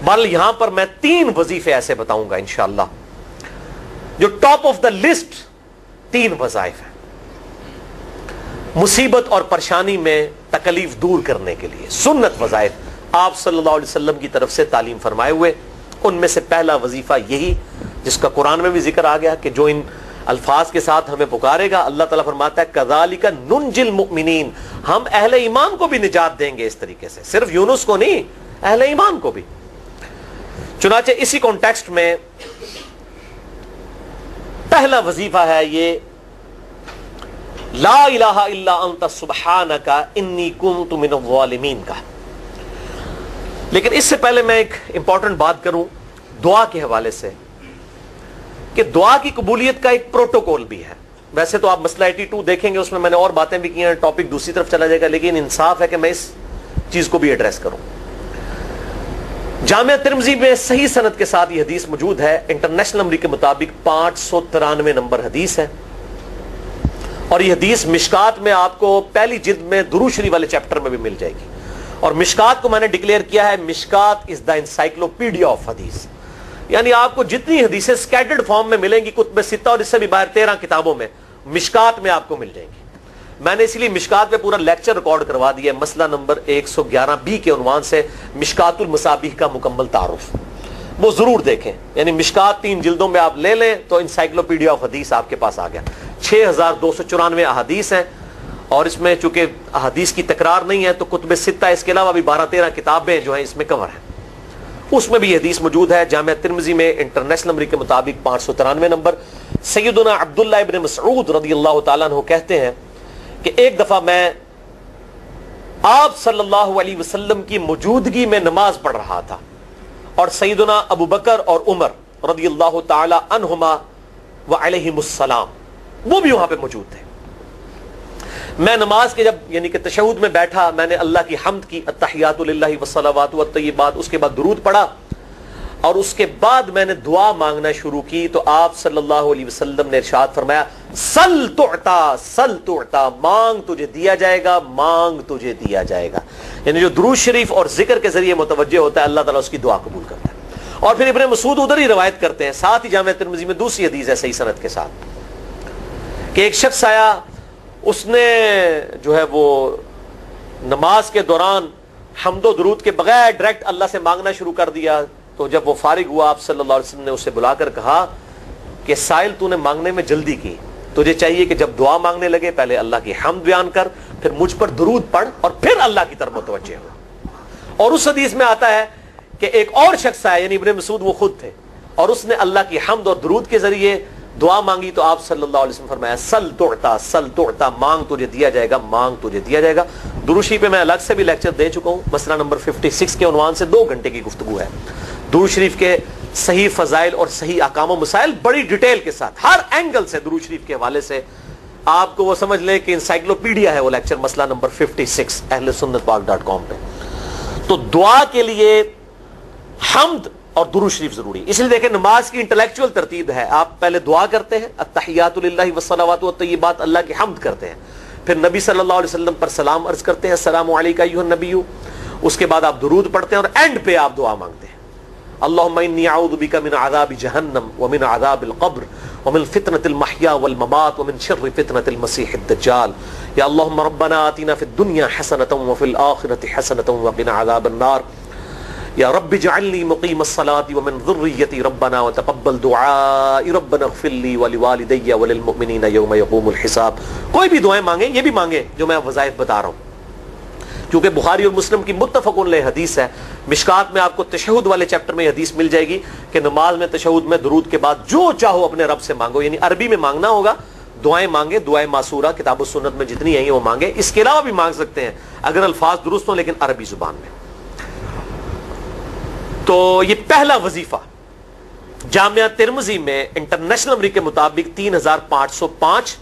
بل یہاں پر میں 3 وظیفے ایسے بتاؤں گا انشاءاللہ جو ٹاپ آف دا لسٹ 3 وظائف ہیں مصیبت اور پریشانی میں تکلیف دور کرنے کے لیے، سنت وظائف آپ صلی اللہ علیہ وسلم کی طرف سے تعلیم فرمائے ہوئے. ان میں سے پہلا وظیفہ یہی جس کا قرآن میں بھی ذکر آ گیا کہ جو ان الفاظ کے ساتھ ہمیں پکارے گا، اللہ تعالیٰ فرماتا ہے کذالک ننجی المؤمنین، ہم اہل ایمان کو بھی نجات دیں گے اس طریقے سے، صرف یونس کو نہیں، اہل ایمان کو بھی. چنانچہ اسی کانٹیکسٹ میں پہلا وظیفہ ہے یہ لا الہ الا انت سبحانک انی کنت من الظالمین کا. لیکن اس سے پہلے میں ایک امپورٹنٹ بات کروں دعا کے حوالے سے کہ دعا کی قبولیت کا ایک پروٹوکول بھی ہے. ویسے تو آپ مسئلہ 82 دیکھیں گے، اس میں نے اور باتیں بھی کی ہیں، ٹاپک دوسری طرف چلا جائے گا، لیکن انصاف ہے کہ میں اس چیز کو بھی ایڈریس کروں. جامعہ ترمذی میں صحیح سند کے ساتھ یہ حدیث موجود ہے، انٹرنیشنل نمبر کے مطابق 593 نمبر حدیث ہے، اور یہ حدیث مشکات میں آپ کو پہلی جلد میں درود شریف والے چیپٹر میں بھی مل جائے گی. اور مشکات کو میں نے ڈکلیئر کیا ہے مشکات از دا انسائکلوپیڈیا آف حدیث، یعنی آپ کو جتنی حدیثیں سکیٹرڈ فارم میں ملیں گی کتب ستہ اور اس سے بھی باہر 13 کتابوں میں، مشکات میں آپ کو مل جائیں گی. میں نے اس لیے مشکات پہ پورا لیکچر ریکارڈ کروا دیا ہے، مسئلہ نمبر 111B کے عنوان سے مشکات المصابیح کا مکمل تعارف، وہ ضرور دیکھیں. یعنی مشکات 3 جلدوں میں آپ لے لیں تو انسائکلوپیڈیا آف حدیث آپ کے پاس آ گیا. 6294 احادیث ہیں، اور اس میں چونکہ احادیث کی تکرار نہیں ہے تو کتب ستہ اس کے علاوہ بھی 12-13 کتابیں جو ہیں اس میں کور ہیں، اس میں بھی یہ حدیث موجود ہے. جامعہ ترمذی میں انٹرنیشنل نمبر کے مطابق 593 نمبر. سیدنا عبداللہ ابن مسعود رضی اللہ تعالیٰ عنہ کہتے ہیں کہ ایک دفعہ میں آپ صلی اللہ علیہ وسلم کی موجودگی میں نماز پڑھ رہا تھا، اور سیدنا ابو بکر اور عمر رضی اللہ تعالی عنہما وعلیہم السلام وہ بھی وہاں پہ موجود تھے. میں نماز کے جب یعنی کہ تشہد میں بیٹھا، میں نے اللہ کی حمد کی، التحیات للہ والصلوات والطیبات، اس کے بعد درود پڑھا، اور اس کے بعد میں نے دعا مانگنا شروع کی تو آپ صلی اللہ علیہ وسلم نے ارشاد فرمایا سل تعطا، سل تعطا، مانگ تجھے دیا جائے گا، مانگ تجھے دیا جائے گا. یعنی جو درود شریف اور ذکر کے ذریعے متوجہ ہوتا ہے اللہ تعالیٰ اس کی دعا قبول کرتا ہے. اور پھر ابن مسعود ادھر ہی روایت کرتے ہیں، ساتھ ہی جامعہ ترمذی میں دوسری حدیث ہے صحیح سند کے ساتھ کہ ایک شخص آیا، اس نے جو ہے وہ نماز کے دوران حمد و درود کے بغیر ڈائریکٹ اللہ سے مانگنا شروع کر دیا. تو جب وہ فارغ ہوا آپ صلی اللہ علیہ وسلم نے اسے بلا کر کہا کہ سائل تو نے مانگنے میں جلدی کی، تجھے چاہیے کہ جب دعا مانگنے لگے پہلے اللہ کی حمد بیان کر، پھر مجھ پر درود پڑھ، اور پھر اللہ کی طرف متوجہ ہو. اور اس حدیث میں آتا ہے کہ ایک اور شخص آیا، یعنی ابن مسعود وہ خود تھے، اور اس نے اللہ کی حمد اور درود کے ذریعے دعا مانگی تو آپ صلی اللہ علیہ وسلم فرمایا سل تعطا، سل تعطا، مانگ تجھے دیا جائے گا، مانگ تجھے دیا جائے گا. درود شریف پہ میں الگ سے بھی لیکچر دے چکا ہوں، مسئلہ نمبر 56 کے عنوان سے 2 گھنٹے کی گفتگو ہے. درود شریف کے صحیح فضائل اور صحیح احکام و مسائل بڑی ڈیٹیل کے ساتھ ہر اینگل سے درود شریف کے حوالے سے آپ کو وہ سمجھ لیں کہ انسائکلوپیڈیا ہے وہ لیکچر، مسئلہ نمبر 56 اہل سنت پاک.com پہ. تو دعا کے لیے حمد اور درود شریف ضروری. اس لیے دیکھیں نماز کی انٹلیکچوئل ترتیب ہے، آپ پہلے دعا کرتے ہیں التحیات للہ والصلوات والطیبات، اللہ کی حمد کرتے ہیں، پھر نبی صلی اللہ علیہ وسلم پر سلام عرض کرتے ہیں السلام علیکہ ایھا النبی، اس کے بعد آپ درود پڑھتے ہیں، اور اینڈ پہ آپ دعا مانگتے ہیں اللہم انی اعوذ بک من عذاب جہنم ومن عذاب القبر ومن فتنة المحیا والممات ومن شر فتنة المسیح الدجال. یا اللہم ربنا آتنا فی الدنیا حسنة وفی الآخرة حسنة وقنا عذاب النار. یا رب اجعلنی مقیم الصلاة ومن ذریتی ربنا وتقبل دعائی ربنا اغفر لی ولوالدی وللمؤمنین یوم یقوم الحساب. کوئی بھی دعائیں مانگیں، یہ بھی مانگیں جو میں وظائف بتا رہا ہوں، کیونکہ بخاری اور مسلم کی متفق علیہ حدیث ہے. مشکات میں آپ کو تشہد والے چیپٹر میں حدیث مل جائے گی کہ نماز میں تشہد میں درود کے بعد جو چاہو اپنے رب سے مانگو، یعنی عربی میں مانگنا ہوگا، دعائیں مانگے، دعائیں معصورہ کتاب السنت میں جتنی ہیں وہ مانگے. اس کے علاوہ بھی مانگ سکتے ہیں اگر الفاظ درست ہوں لیکن عربی زبان میں. تو یہ پہلا وظیفہ جامعہ ترمذی میں انٹرنیشنل نمبر کے مطابق 3505،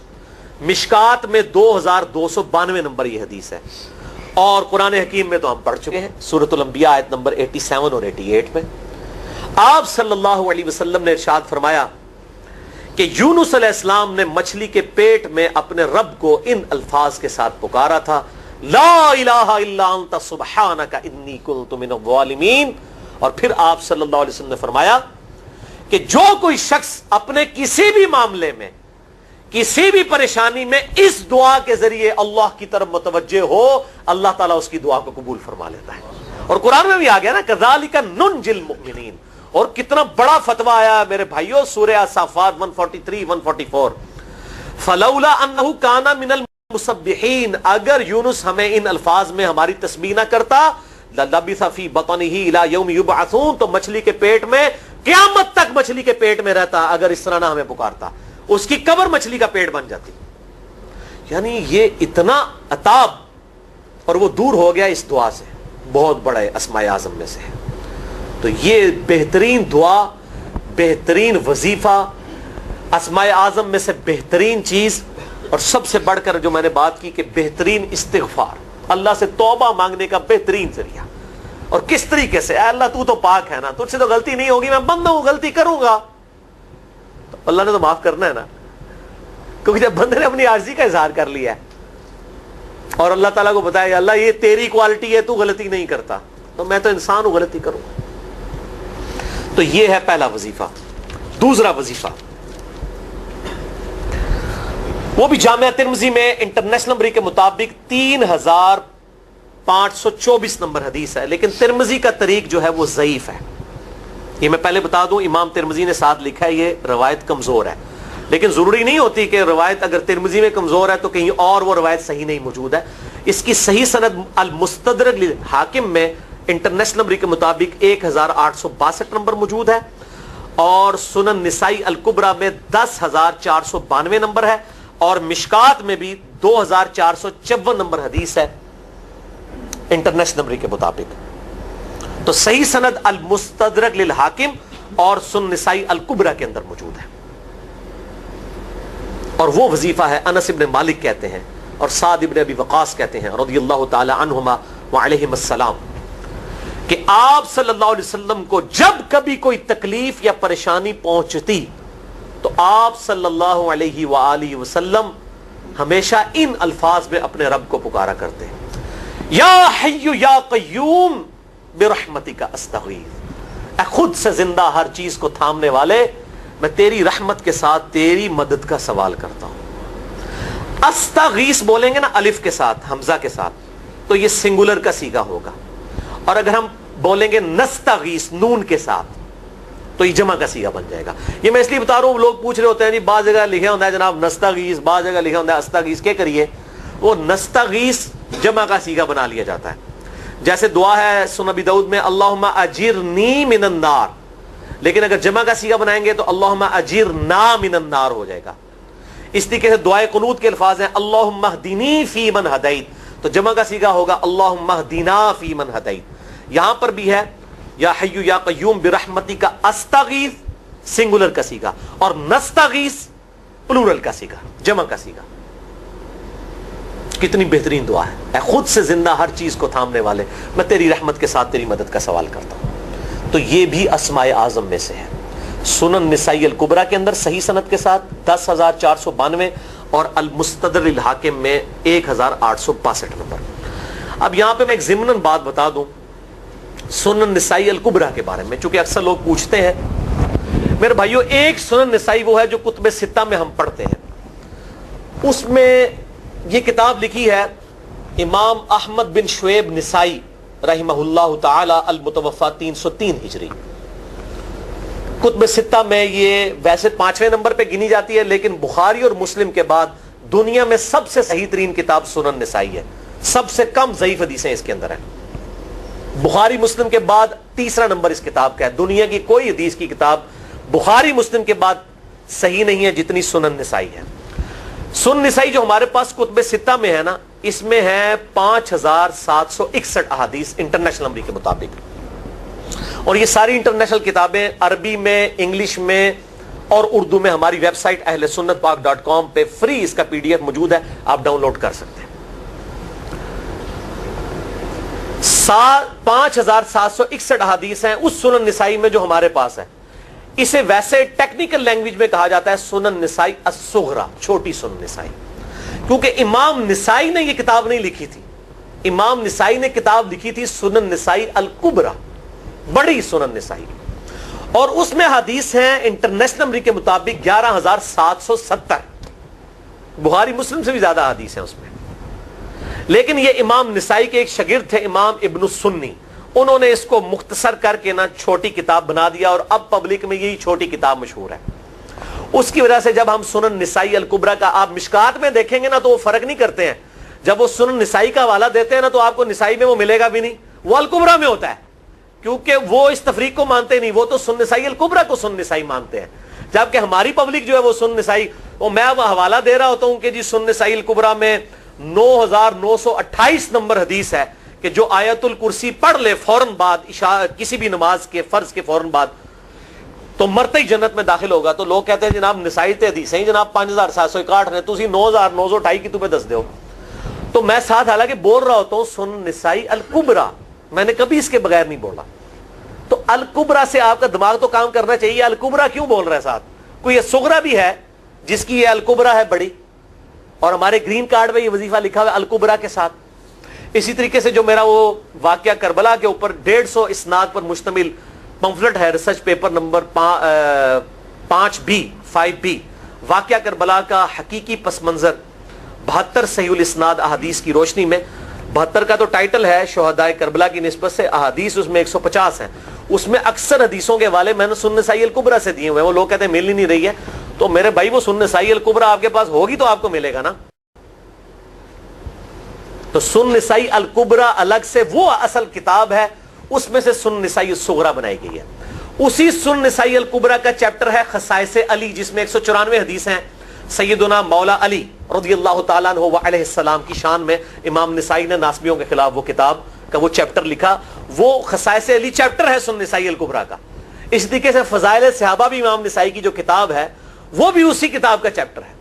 مشکات میں 2292 نمبر یہ حدیث ہے. اور قرآن حکیم میں تو ہم پڑھ چکے ہیں سورۃ الانبیاء آیت نمبر 87 اور 88 میں آپ صلی اللہ علیہ وسلم نے ارشاد فرمایا کہ یونس علیہ السلام نے مچھلی کے پیٹ میں اپنے رب کو ان الفاظ کے ساتھ پکارا تھا لا الہ الا انت سبحانک انی کنت من الظالمین اور پھر آپ صلی اللہ علیہ وسلم نے فرمایا کہ جو کوئی شخص اپنے کسی بھی معاملے میں کسی بھی پریشانی میں اس دعا کے ذریعے اللہ کی طرف متوجہ ہو اللہ تعالیٰ اس کی دعا کو قبول فرما لیتا ہے. اور قرآن میں بھی آ گیا نا کذالک ننجی المؤمنین. اور کتنا بڑا فتویٰ آیا میرے بھائیوں سورہ صافات 143 144 فلولا انہ کان من المسبحین. اگر یونس ہمیں ان الفاظ میں ہماری تسبیح نہ کرتا للبث فی بطنہ الی یوم یبعثون, تو مچھلی کے پیٹ میں قیامت تک مچھلی کے پیٹ میں رہتا اگر اس طرح نہ ہمیں پکارتا. اس کی قبر مچھلی کا پیٹ بن جاتی. یعنی یہ اتنا عطاب, اور وہ دور ہو گیا اس دعا سے, بہت بڑا اسماء اعظم میں سے ہے. تو یہ بہترین دعا, بہترین وظیفہ, اسماء اعظم میں سے بہترین چیز, اور سب سے بڑھ کر جو میں نے بات کی کہ بہترین استغفار, اللہ سے توبہ مانگنے کا بہترین ذریعہ. اور کس طریقے سے, اے اللہ تو پاک ہے نا, تجھ سے تو غلطی نہیں ہوگی, میں بندہ ہوں غلطی کروں گا, تو اللہ نے تو معاف کرنا ہے نا, کیونکہ جب بندے نے اپنی عاجزی کا اظہار کر لیا ہے اور اللہ تعالیٰ کو بتایا اللہ یہ تیری کوالٹی ہے, تو غلطی نہیں کرتا, تو میں تو انسان ہوں غلطی کروں گا. تو یہ ہے پہلا وظیفہ. دوسرا وظیفہ وہ بھی جامعہ ترمذی میں انٹرنیشنل نمبر کے مطابق 3524 نمبر حدیث ہے, لیکن ترمذی کا طریق جو ہے وہ ضعیف ہے. یہ میں پہلے بتا دوں, امام ترمذی نے ساتھ لکھا ہے یہ روایت کمزور ہے, لیکن ضروری نہیں ہوتی کہ روایت اگر ترمذی میں کمزور ہے تو کہیں اور وہ روایت صحیح نہیں موجود ہے. اس کی صحیح سند المستدرک للحاکم میں انٹرنیشنل نمبر کے مطابق 1862 نمبر موجود ہے, اور سنن نسائی الکبریٰ میں 10492 نمبر ہے, اور مشکات میں بھی 2454 نمبر حدیث ہے انٹرنیشنل نمبر کے مطابق. تو صحیح سند المستدرک للحاکم اور سنن نسائی الکبریٰ کے اندر موجود ہے. اور وہ وظیفہ ہے انس ابن مالک کہتے ہیں اور سعد ابن ابی وقاص کہتے ہیں رضی اللہ تعالی عنہما وعلیہم السلام, کہ آپ صلی اللہ علیہ وسلم کو جب کبھی کوئی تکلیف یا پریشانی پہنچتی تو آپ صلی اللہ علیہ وآلہ وسلم ہمیشہ ان الفاظ میں اپنے رب کو پکارا کرتے ہیں, یا حی یا قیوم برحمتک استغیث. اے خود سے زندہ ہر چیز کو تھامنے والے, میں تیری رحمت کے ساتھ تیری مدد کا سوال کرتا ہوں. استغیث بولیں گے نا الف کے ساتھ حمزہ کے ساتھ تو یہ سنگولر کا صیغہ ہوگا, اور اگر ہم بولیں گے نستغیث نون کے ساتھ تو یہ جمع کا صیغہ بن جائے گا. یہ میں اس لیے بتا رہا ہوں, لوگ پوچھ رہے ہوتے ہیں جی بعض جگہ لکھا ہوتا ہے جناب نستغیث, بعض جگہ لکھا ہوتا ہے استغیث, کیا کریے وہ نستغیث جمع کا صیغہ بنا لیا جاتا ہے. جیسے دعا ہے سنن ابی داؤد میں اللہم اجرنی من النار, لیکن اگر جمع کا صیغہ بنائیں گے تو اللہم اجرنا من النار ہو جائے گا. اس طریقے سے دعائے قنوت کے الفاظ ہیں اللہم اہدنی فی من ہدیت, تو جمع کا صیغہ ہوگا اللہم اہدنا فی من ہدیت. یہاں پر بھی ہے یا حی یا قیوم برحمتک استغیث سنگولر کا صیغہ, اور نستغیث پلورل کا صیغہ جمع کا صیغہ. کتنی بہترین دعا ہے, اے خود سے زندہ ہر چیز کو تھامنے والے, میں تیری رحمت کے ساتھ تیری مدد کا سوال کرتا ہوں. تو یہ بھی اسماء اعظم میں سے ہے. سنن نسائی الکبریٰ کے اندر صحیح سند کے ساتھ 10492 اور المستدرک للحاکم میں 1862 نمبر. اب یہاں پہ میں ایک ضمناً بات بتا دوں سنن نسائی الکبریٰ کے بارے میں, چونکہ اکثر لوگ پوچھتے ہیں. میرے بھائیو, ایک سنن نسائی وہ ہے جو کتب ستہ میں ہم پڑھتے ہیں, اس میں یہ کتاب لکھی ہے امام احمد بن شعیب نسائی رحمہ اللہ تعالی المتوفی 303 ہجری. کتب ستہ میں یہ ویسے 5ویں نمبر پہ گنی جاتی ہے, لیکن بخاری اور مسلم کے بعد دنیا میں سب سے صحیح ترین کتاب سنن نسائی ہے, سب سے کم ضعیف حدیثیں اس کے اندر ہیں. بخاری مسلم کے بعد تیسرا نمبر اس کتاب کا ہے. دنیا کی کوئی حدیث کی کتاب بخاری مسلم کے بعد صحیح نہیں ہے جتنی سنن نسائی ہے. سنن نسائی جو ہمارے پاس کتب ستہ میں ہے نا, اس میں ہے 5761 احادیث انٹرنیشنل نمبر کے مطابق, اور یہ ساری انٹرنیشنل کتابیں عربی میں, انگلش میں اور اردو میں ہماری ویب سائٹ اہلسنتپاک.com پہ فری اس کا PDF موجود ہے, آپ ڈاؤن لوڈ کر سکتے ہیں. 5761 احادیث ہیں اس سنن نسائی میں جو ہمارے پاس ہے. اسے ویسے ٹیکنیکل لینگویج میں کہا جاتا ہے سنن نسائی الصغریٰ, چھوٹی سنن نسائی, کیونکہ امام نسائی نے یہ کتاب نہیں لکھی تھی. امام نسائی نے کتاب لکھی تھی سنن نسائی الکبریٰ, بڑی سنن نسائی، اور اس میں حدیث ہیں انٹرنیشنل نمبر کے مطابق 11,770، بخاری مسلم سے بھی زیادہ حدیث ہیں اس میں. لیکن یہ امام نسائی کے ایک شاگرد تھے امام ابن السنی، انہوں نے اس کو مختصر کر کے نا چھوٹی کتاب بنا دیا، اور اب پبلک میں یہی چھوٹی کتاب مشہور ہے. اس کی وجہ سے جب ہم سنن نسائی الکبریٰ کا آپ مشکات میں دیکھیں گے نا تو وہ فرق نہیں کرتے ہیں. جب وہ سنن نسائی کا حوالہ دیتے ہیں نا تو آپ کو نسائی میں وہ ملے گا بھی نہیں، وہ الکبریٰ میں ہوتا ہے، کیونکہ وہ اس تفریق کو مانتے نہیں، وہ تو سنن نسائی الکبریٰ کو سنن نسائی مانتے ہیں. جبکہ ہماری پبلک جو ہے وہ سنن نسائی، وہ میں اب حوالہ دے رہا ہوتا ہوں کہ جی سنن نسائی الکبریٰ میں 9,928 نمبر حدیث ہے کہ جو آیت الکرسی پڑھ لے فوراً بعد کسی بھی نماز کے فرض کے فوراً بعد تو مرتے ہی جنت میں داخل ہوگا. تو لوگ کہتے ہیں جناب نسائی تے حدیث ہیں جناب 5,761 نے، تسی 9,928 کی تمہیں دس دیو. تو میں ساتھ حالانکہ بول رہا ہوتا ہوں سنن نسائی الکبریٰ، میں نے کبھی اس کے بغیر نہیں بولا. تو الکبریٰ سے آپ کا دماغ تو کام کرنا چاہیے، الکبریٰ کیوں بول رہا ہے ساتھ؟ کوئی یہ صغریٰ بھی ہے جس کی یہ الکبریٰ ہے بڑی، اور ہمارے گرین کارڈ میں یہ وظیفہ لکھا ہوا ہے الکبریٰ کے ساتھ. اسی طریقے سے جو میرا وہ واقعہ کربلا کے اوپر 150 اسناد پر مشتمل پمفلٹ ہے، ریسرچ پیپر نمبر 5B واقعہ کربلا کا حقیقی پس منظر 72 صحیح الاسناد احادیث کی روشنی میں. 72 کا تو ٹائٹل ہے شہدائے کربلا کی نسبت سے، احادیث اس میں 150 ہیں. اس میں اکثر حدیثوں کے حوالے میں نے سنن نسائی الکبریٰ سے دیے ہوئے ہیں. وہ لوگ کہتے ہیں مل ہی نہیں رہی ہے، تو میرے بھائی وہ سنن نسائی الکبریٰ آپ کے پاس ہوگی تو آپ کو ملے گا نا. تو سنن نسائی الکبریٰ الگ سے وہ اصل کتاب ہے، اس میں سے سنن نسائی الصغریٰ بنائی گئی ہے. اسی سنن نسائی الکبریٰ کا چیپٹر ہے خصائص علی، جس میں 194 حدیث ہیں سیدنا مولا علی رضی اللہ تعالیٰ عنہ علیہ السلام کی شان میں. امام نسائی نے ناسبیوں کے خلاف وہ کتاب کا وہ چیپٹر لکھا، وہ خصائص علی چیپٹر ہے سنن نسائی الکبریٰ کا. اس طریقے سے فضائل صحابہ بھی امام نسائی کی جو کتاب ہے وہ بھی اسی کتاب کا چیپٹر ہے.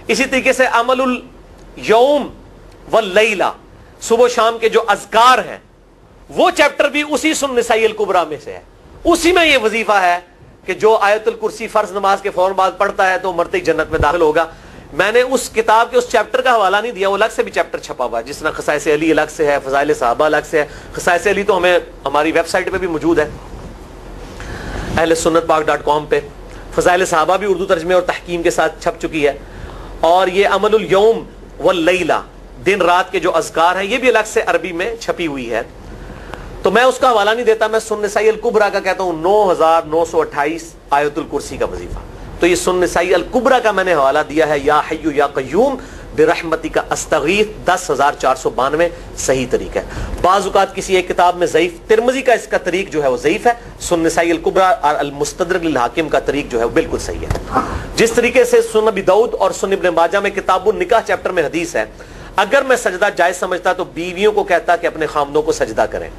اسی طریقے سے عمل الیوم واللیلہ، صبح و شام کے جو اذکار ہیں وہ چیپٹر بھی اسی سنن نسائی الکبریٰ میں سے ہے. اسی میں یہ وظیفہ ہے کہ جو آیت الکرسی فرض نماز کے فوراً بعد پڑھتا ہے تو مرتے ہی جنت میں داخل ہوگا. میں نے اس کتاب کے اس چیپٹر کا حوالہ نہیں دیا، وہ الگ سے بھی چیپٹر چھپا ہوا ہے، جس طرح خصائص علی الگ سے ہے، فضائل صحابہ الگ سے ہے. خصائص علی تو ہمیں ہماری ویب سائٹ پہ بھی موجود ہے اہل سنت پاک.com پہ. فضائل صحابہ بھی اردو ترجمے اور تحکیم کے ساتھ چھپ چکی ہے. اور یہ عمل الیوم واللیلہ، دن رات کے جو اذکار ہیں، یہ بھی الگ سے عربی میں چھپی ہوئی ہے. تو میں اس کا حوالہ نہیں دیتا، میں سنن نسائی الکبریٰ کا کہتا ہوں 9,928 آیت الکرسی کا وظیفہ. تو یہ سنن نسائی الکبریٰ کا میں نے حوالہ دیا ہے یا حی یا قیوم برحمتی کا استغیث 10,492 صحیح طریق ہے. بعض اوقات کسی ایک کتاب میں ضعیف، ترمذی کا اس کا طریق جو ہے وہ ضعیف ہے. سنن نسائی الکبریٰ اور المستدرک للحاکم کا طریق جو ہے وہ بالکل صحیح ہے. جس طریقے سے سنن ابی داؤد اور سنن ابن ماجہ میں کتاب النکاح چیپٹر میں حدیث ہے، اگر میں سجدہ جائز سمجھتا تو بیویوں کو کہتا کہ اپنے خامدوں کو سجدہ کریں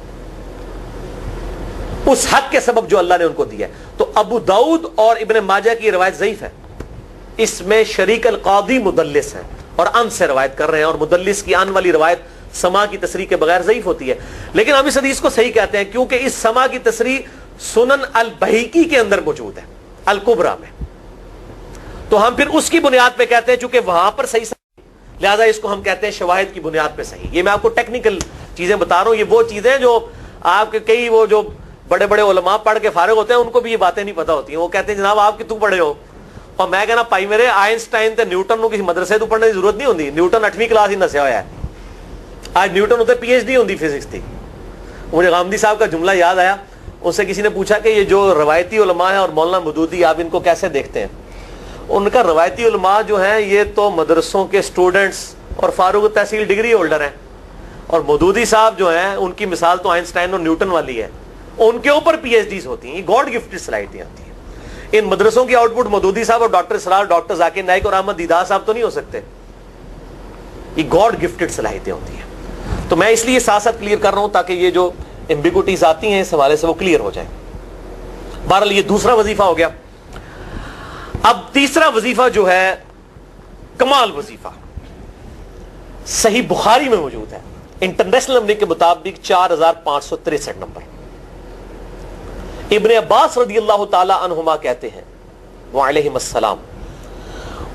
اس حق کے سبب جو اللہ نے ان کو دیا ہے. تو ابو داؤد اور ابن ماجہ کی روایت ضعیف ہے، اس میں شریک القاضی مدلس ہے اور ان سے روایت کر رہے ہیں، اور مدلس کی ان والی روایت سما کی تصریح کے بغیر ضعیف ہوتی ہے. لیکن ہم اس حدیث کو صحیح کہتے ہیں کیونکہ اس سما کی تصریح سنن البہیقی کے اندر موجود ہے الکبریٰ میں. تو ہم پھر اس کی بنیاد پہ کہتے ہیں چونکہ وہاں پر صحیح لہذا اس کو ہم کہتے ہیں شواہد کی بنیاد پہ صحیح. یہ میں آپ کو ٹیکنیکل چیزیں بتا رہا ہوں، یہ وہ چیزیں جو آپ کے کئی وہ جو بڑے بڑے علماء پڑھ کے فارغ ہوتے ہیں ان کو بھی یہ باتیں نہیں پتہ ہوتی ہیں. وہ کہتے ہیں جناب آپ کتوں پڑھے ہو، اور میں کہنا پائی میرے آئنسٹائن تے نیوٹن کو کسی مدرسے تو پڑھنے کی ضرورت نہیں ہوتی. نیوٹن 8ویں کلاس ہی نسیا ہوا ہے، آج نیوٹن ہوتے PhD ہوتی فزکس تھی. مجھے غامدی صاحب کا جملہ یاد آیا، ان سے کسی نے پوچھا کہ یہ جو روایتی علماء ہیں اور مولانا مودودی آپ ان کو کیسے دیکھتے ہیں؟ ان کا روایتی علماء جو ہیں یہ تو مدرسوں کے اسٹوڈنٹس اور فاروق تحصیل ڈگری ہولڈر ہیں، اور مودودی صاحب جو ہیں ان کی مثال تو آئنسٹائن اور نیوٹن والی ہے، ان کے اوپر PhDs ہوتی ہیں. یہ گاڈ گفٹڈ صلاحیتیں ہوتی ہیں. ان مدرسوں کی آؤٹ پٹ مودودی صاحب اور ڈاکٹر اسرار، ڈاکٹر ذاکر نائک اور احمد دیدار صاحب تو نہیں ہو سکتے. یہ گاڈ گفٹڈ صلاحیتیں ہوتی ہیں. تو میں اس لیے ساتھ ساتھ کلیئر کر رہا ہوں تاکہ یہ جو ایمبیگوٹیز آتی ہیں اس حوالے سے وہ کلیئر ہو جائیں. بہرحال یہ دوسرا وظیفہ ہو گیا. اب تیسرا وظیفہ جو ہے کمال وظیفہ، صحیح بخاری میں موجود ہے انٹرنیشنل نمبر کے مطابق 4,563 نمبر. ابن عباس رضی اللہ تعالی عنہما کہتے ہیں وعلیہم السلام،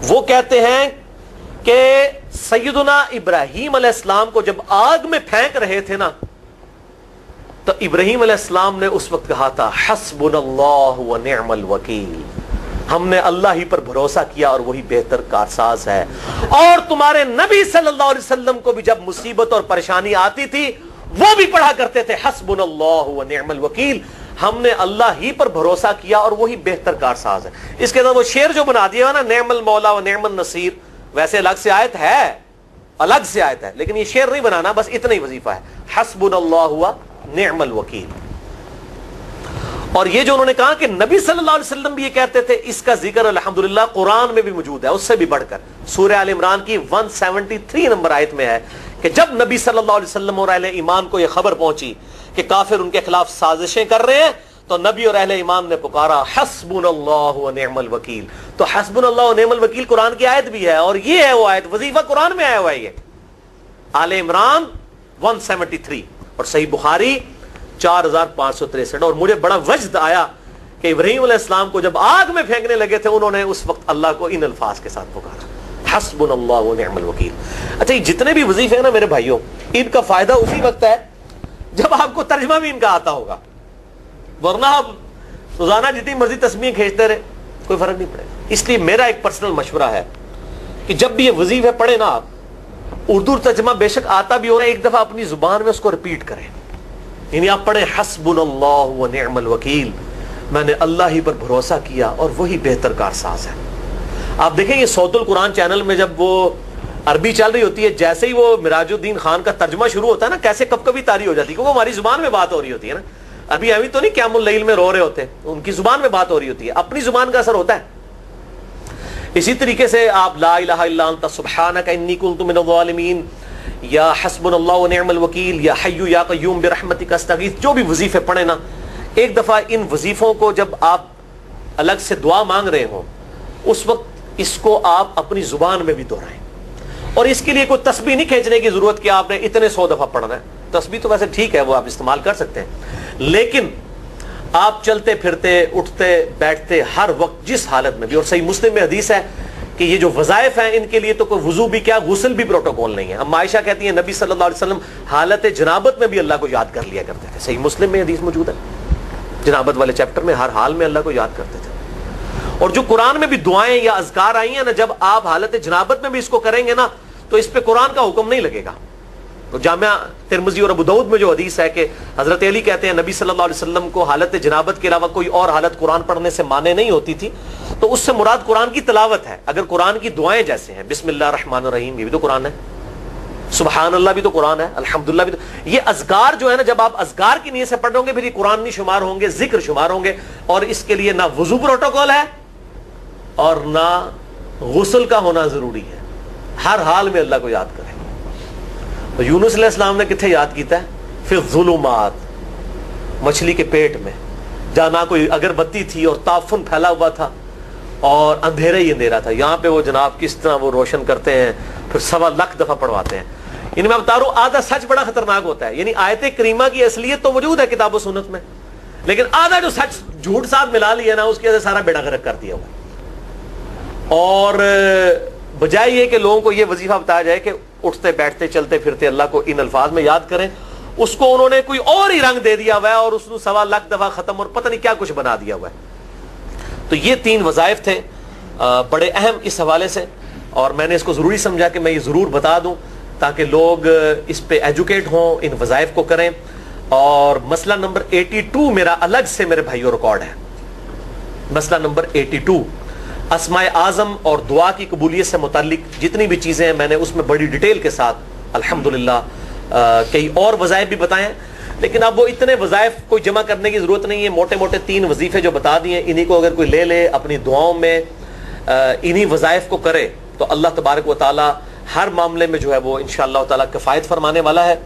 وہ کہتے ہیں کہ سیدنا ابراہیم علیہ السلام کو جب آگ میں پھینک رہے تھے نا تو ابراہیم علیہ السلام نے اس وقت کہا تھا حسبنا اللہ و نعم الوکیل، ہم نے اللہ ہی پر بھروسہ کیا اور وہی بہتر کارساز ہے. اور تمہارے نبی صلی اللہ علیہ وسلم کو بھی جب مصیبت اور پریشانی آتی تھی وہ بھی پڑھا کرتے تھے حسبنا اللہ و نعم الوکیل، ہم نے اللہ ہی پر بھروسہ کیا اور وہی بہتر کارساز ہے. اس کے بعد وہ شعر جو بنا دیا نا نعم المولا و نعم النصیر، ویسے الگ سے آیت ہے، الگ سے آیت ہے، لیکن یہ شعر نہیں بنانا، بس اتنا ہی وظیفہ ہے حسبنا اللہ و نعم الوکیل. اور یہ جو انہوں نے کہا کہ نبی صلی اللہ علیہ وسلم بھی یہ کہتے تھے، اس کا ذکر الحمدللہ قرآن میں بھی موجود ہے، اس سے بھی بڑھ کر سورہ آل عمران کی 173 نمبر آیت میں ہے کہ جب نبی صلی اللہ علیہ وسلم اور اہل ایمان کو یہ خبر پہنچی کہ کافر ان کے خلاف سازشیں کر رہے ہیں، تو نبی اور اہل ایمان نے پکارا حسبنا اللہ و نعم الوکیل. تو حسبنا اللہ و نعم الوکیل قرآن کی آیت بھی ہے، اور یہ ہے وہ آیت، وظیفہ قرآن میں آیا ہوا ہے یہ آل عمران 173 اور صحیح بخاری 4563. اور مجھے بڑا وجد آیا کہ ابراہیم علیہ السلام کو جب آگ میں پھینکنے لگے تھے انہوں نے اس وقت اللہ کو ان الفاظ کے ساتھ پکارا حسبنا اللہ و نعم الوکیل. اچھا یہ جتنے بھی وظیفے ہیں نا میرے بھائیوں، ان کا فائدہ اسی وقت ہے جب آپ کو ترجمہ بھی ان کا آتا ہوگا، ورنہ آپ روزانہ جتنی مرضی تسبیح کھینچتے رہے کوئی فرق نہیں پڑے گا. اس لیے میرا ایک پرسنل مشورہ ہے کہ جب بھی یہ وظیفے پڑھے نا آپ، اردو ترجمہ بے شک آتا بھی ہو رہا ہے، ایک دفعہ اپنی زبان میں اس کو ریپیٹ کریں. یعنی آپ پڑھیں حسبنا اللہ و نعم الوکیل، میں نے اللہ ہی پر بھروسہ کیا اور وہی بہتر کارساز ہے. آپ دیکھیں یہ صوت القرآن چینل میں جب وہ عربی چل رہی ہوتی ہے، جیسے ہی وہ مراج الدین خان کا ترجمہ شروع ہوتا ہے نا، کیسے کب کبھی تاری ہو جاتی ہے، کیونکہ ہماری زبان میں بات ہو رہی ہوتی ہے نا. ابھی ابھی تو نہیں قیام اللیل میں رو رہے ہوتے، ان کی زبان میں بات ہو رہی ہوتی ہے، اپنی زبان کا اثر ہوتا ہے. اسی طریقے سے آپ لا الہ الا انت سبحانک انی کنت من الظالمین، یا حسبنا اللہ و نعم الوکیل، یا حی یا قیوم برحمتک استغیث، جو بھی وظیفے پڑھیں نا، ایک دفعہ ان وظیفوں کو جب آپ الگ سے دعا مانگ رہے ہوں اس وقت اس کو آپ اپنی زبان میں بھی دہرائیں. اور اس کے لیے کوئی تسبیح نہیں کھینچنے کی ضرورت کہ آپ نے اتنے 100 دفعہ پڑھنا ہے. تسبیح تو ویسے ٹھیک ہے، وہ آپ استعمال کر سکتے ہیں، لیکن آپ چلتے پھرتے اٹھتے بیٹھتے ہر وقت جس حالت میں بھی، اور صحیح مسلم میں حدیث ہے کہ یہ جو وظائف ہیں ان کے لیے تو کوئی وضو بھی کیا، غسل بھی پروٹوکول نہیں ہے. ہم عائشہ کہتی ہیں نبی صلی اللہ علیہ وسلم حالت جنابت میں بھی اللہ کو یاد کر لیا کرتے تھے. صحیح مسلم میں حدیث موجود ہے، جنابت والے چیپٹر میں، ہر حال میں اللہ کو یاد کرتے تھے. اور جو قرآن میں بھی دعائیں یا اذکار آئی ہیں نا، جب آپ حالت جنابت میں بھی اس کو کریں گے نا تو اس پہ قرآن کا حکم نہیں لگے گا. تو جامعہ ترمذی اور ابو داؤد میں جو حدیث ہے کہ حضرت علی کہتے ہیں نبی صلی اللہ علیہ وسلم کو حالت جنابت کے علاوہ کوئی اور حالت قرآن پڑھنے سے مانے نہیں ہوتی تھی، تو اس سے مراد قرآن کی تلاوت ہے. اگر قرآن کی دعائیں جیسے ہیں بسم اللہ الرحمن الرحیم، یہ بھی تو قرآن ہے، سبحان اللہ بھی تو قرآن ہے، الحمدللہ بھی تو، یہ اذکار جو ہے نا جب آپ اذکار کی نیت سے پڑھ رہے ہوں گے پھر یہ قرآن نہیں شمار ہوں گے، ذکر شمار ہوں گے. اور اس کے لیے نہ وضو پروٹوکول ہے اور نہ غسل کا ہونا ضروری ہے، ہر حال میں اللہ کو یاد کریں. تو یونس علیہ السلام نے کتنے یاد کیتا ہے؟ فی الظلمات، مچھلی کے پیٹ میں، جہاں نہ کوئی اگربتی تھی اور تعفن پھیلا ہوا تھا اور اندھیرا ہی اندھیرا تھا. یہاں پہ وہ جناب کس طرح وہ روشن کرتے ہیں، پھر 1.25 دفعہ پڑھواتے ہیں. یعنی میں بتا رہا ہوں آدھا سچ بڑا خطرناک ہوتا ہے. یعنی آیت کریمہ کی اصلیت تو موجود ہے کتاب و سنت میں، لیکن آدھا جو سچ جھوٹ ساتھ ملا لیا نا اس کی وجہ سے سارا بیڑا غرق کر دیا ہوا. اور بجائے یہ کہ لوگوں کو یہ وظیفہ بتایا جائے کہ اٹھتے بیٹھتے چلتے پھرتے اللہ کو ان الفاظ میں یاد کریں، اس کو انہوں نے کوئی اور ہی رنگ دے دیا ہوا ہے اور اس کو 1.25 دفعہ ختم اور پتہ نہیں کیا کچھ بنا دیا ہوا ہے. تو یہ 3 وظائف تھے بڑے اہم اس حوالے سے، اور میں نے اس کو ضروری سمجھا کہ میں یہ ضرور بتا دوں تاکہ لوگ اس پہ ایجوکیٹ ہوں، ان وظائف کو کریں. اور مسئلہ نمبر 82 میرا الگ سے میرے بھائیوں ریکارڈ ہے. مسئلہ نمبر 82 اسماء اعظم اور دعا کی قبولیت سے متعلق جتنی بھی چیزیں ہیں میں نے اس میں بڑی ڈیٹیل کے ساتھ الحمدللہ کئی اور وظائف بھی بتائے ہیں، لیکن اب وہ اتنے وظائف کوئی جمع کرنے کی ضرورت نہیں ہے. موٹے موٹے 3 وظیفے جو بتا دیے انہی کو اگر کوئی لے لے اپنی دعاؤں میں انہی وظائف کو کرے تو اللہ تبارک و تعالی ہر معاملے میں جو ہے وہ انشاءاللہ تعالی کفایت فرمانے والا ہے.